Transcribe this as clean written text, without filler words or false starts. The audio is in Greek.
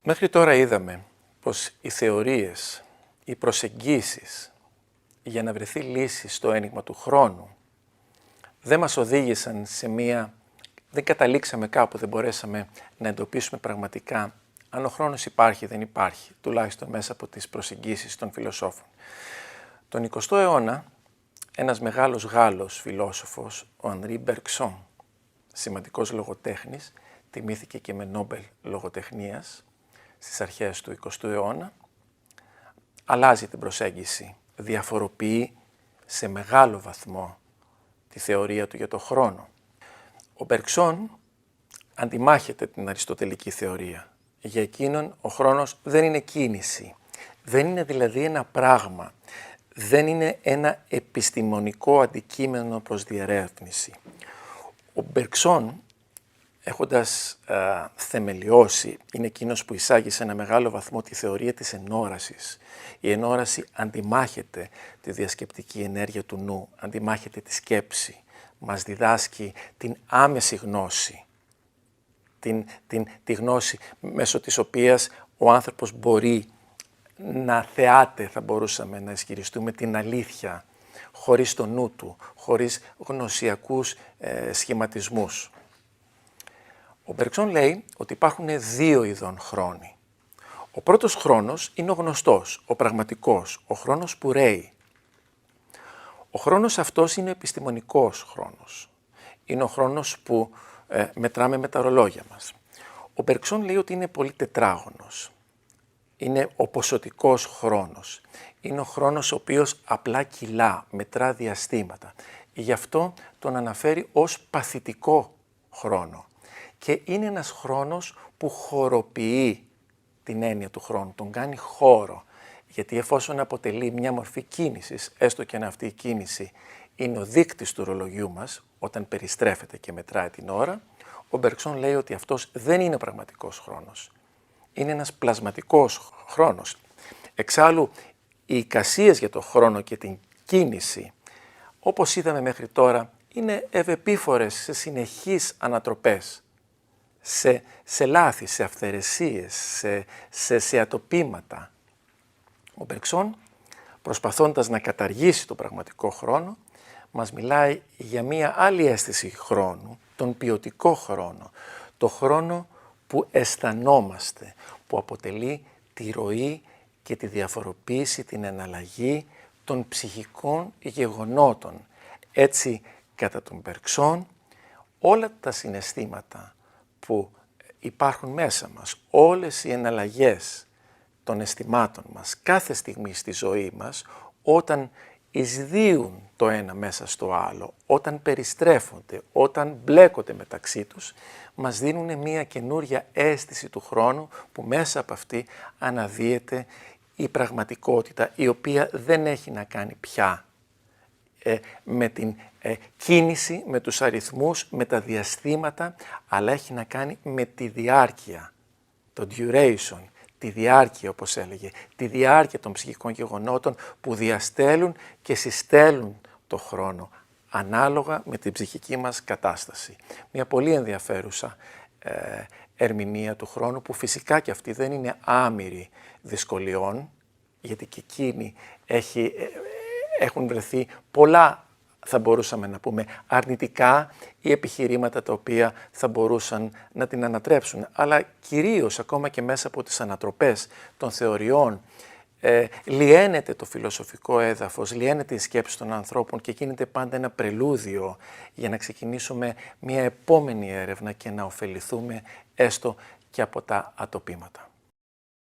Μέχρι τώρα είδαμε πως οι θεωρίες, οι προσεγγίσεις για να βρεθεί λύση στο ένιγμα του χρόνου δεν μας οδήγησαν δεν καταλήξαμε κάπου, δεν μπορέσαμε να εντοπίσουμε πραγματικά αν ο χρόνος υπάρχει ή δεν υπάρχει, τουλάχιστον μέσα από τις προσεγγίσεις των φιλοσόφων. Τον 20ο αιώνα, ένας μεγάλος Γάλλος φιλόσοφος, ο Ανρί Μπεργκσόν, σημαντικός λογοτέχνης, τιμήθηκε και με Νόμπελ λογοτεχνίας στις αρχές του 20ου αιώνα, αλλάζει την προσέγγιση, διαφοροποιεί σε μεγάλο βαθμό τη θεωρία του για το χρόνο. Ο Μπεργκσόν αντιμάχεται την αριστοτελική θεωρία. Για εκείνον ο χρόνος δεν είναι κίνηση, δεν είναι δηλαδή ένα πράγμα, δεν είναι ένα επιστημονικό αντικείμενο προς διερεύνηση. Ο Μπεργκσόν, έχοντας θεμελιώσει, είναι εκείνος που εισάγει σε ένα μεγάλο βαθμό τη θεωρία της ενόρασης. Η ενόραση αντιμάχεται τη διασκεπτική ενέργεια του νου, αντιμάχεται τη σκέψη, μας διδάσκει την άμεση γνώση, τη γνώση μέσω της οποίας ο άνθρωπος μπορεί να θεάται, θα μπορούσαμε να ισχυριστούμε, την αλήθεια, χωρίς το νου του, χωρίς γνωσιακούς σχηματισμούς. Ο Μπεργκσόν λέει ότι υπάρχουν δύο ειδών χρόνοι. Ο πρώτος χρόνος είναι ο γνωστός, ο πραγματικός, ο χρόνος που ρέει. Ο χρόνος αυτός είναι επιστημονικός χρόνος. Είναι ο χρόνος που μετράμε με τα ορολόγια μας. Ο Μπεργκσόν λέει ότι είναι πολύ τετράγωνος. Είναι ο ποσοτικός χρόνος. Είναι ο χρόνος ο οποίος απλά κυλά, μετρά διαστήματα. Γι' αυτό τον αναφέρει ως παθητικό χρόνο. Και είναι ένας χρόνος που χωροποιεί την έννοια του χρόνου, τον κάνει χώρο. Γιατί εφόσον αποτελεί μια μορφή κίνησης, έστω και αν αυτή η κίνηση είναι ο δείκτης του ρολογιού μας, όταν περιστρέφεται και μετράει την ώρα, ο Μπεργκσόν λέει ότι αυτός δεν είναι πραγματικός χρόνος. Είναι ένας πλασματικός χρόνος. Εξάλλου, οι εικασίες για το χρόνο και την κίνηση, όπως είδαμε μέχρι τώρα, είναι ευεπίφορες σε συνεχείς ανατροπές, σε λάθη, σε αυθαιρεσίες, σε ατοπήματα. Ο Μπεργκσόν, προσπαθώντας να καταργήσει το πραγματικό χρόνο, μας μιλάει για μία άλλη αίσθηση χρόνου, τον ποιοτικό χρόνο, το χρόνο που αισθανόμαστε, που αποτελεί τη ροή και τη διαφοροποίηση, την εναλλαγή των ψυχικών γεγονότων. Έτσι, κατά τον Μπεργκσόν, όλα τα συναισθήματα που υπάρχουν μέσα μας, όλες οι εναλλαγές των αισθημάτων μας, κάθε στιγμή στη ζωή μας, όταν εισδύουν το ένα μέσα στο άλλο, όταν περιστρέφονται, όταν μπλέκονται μεταξύ τους, μας δίνουν μια καινούρια αίσθηση του χρόνου που μέσα από αυτή αναδύεται η πραγματικότητα, η οποία δεν έχει να κάνει πια με την κίνηση, με τους αριθμούς, με τα διαστήματα, αλλά έχει να κάνει με τη διάρκεια, το duration, τη διάρκεια όπως έλεγε, τη διάρκεια των ψυχικών γεγονότων που διαστέλουν και συστέλουν το χρόνο, ανάλογα με την ψυχική μας κατάσταση. Μια πολύ ενδιαφέρουσα ερμηνεία του χρόνου που φυσικά και αυτή δεν είναι άμυρη δυσκολιών, γιατί και εκείνοι έχουν βρεθεί πολλά, θα μπορούσαμε να πούμε, αρνητικά ή επιχειρήματα τα οποία θα μπορούσαν να την ανατρέψουν. Αλλά κυρίως ακόμα και μέσα από τις ανατροπές των θεωριών λιένεται το φιλοσοφικό έδαφος, λιένεται η σκέψη των ανθρώπων και γίνεται πάντα ένα πρελούδιο για να ξεκινήσουμε μια επόμενη έρευνα και να ωφεληθούμε έστω και από τα ατοπήματα.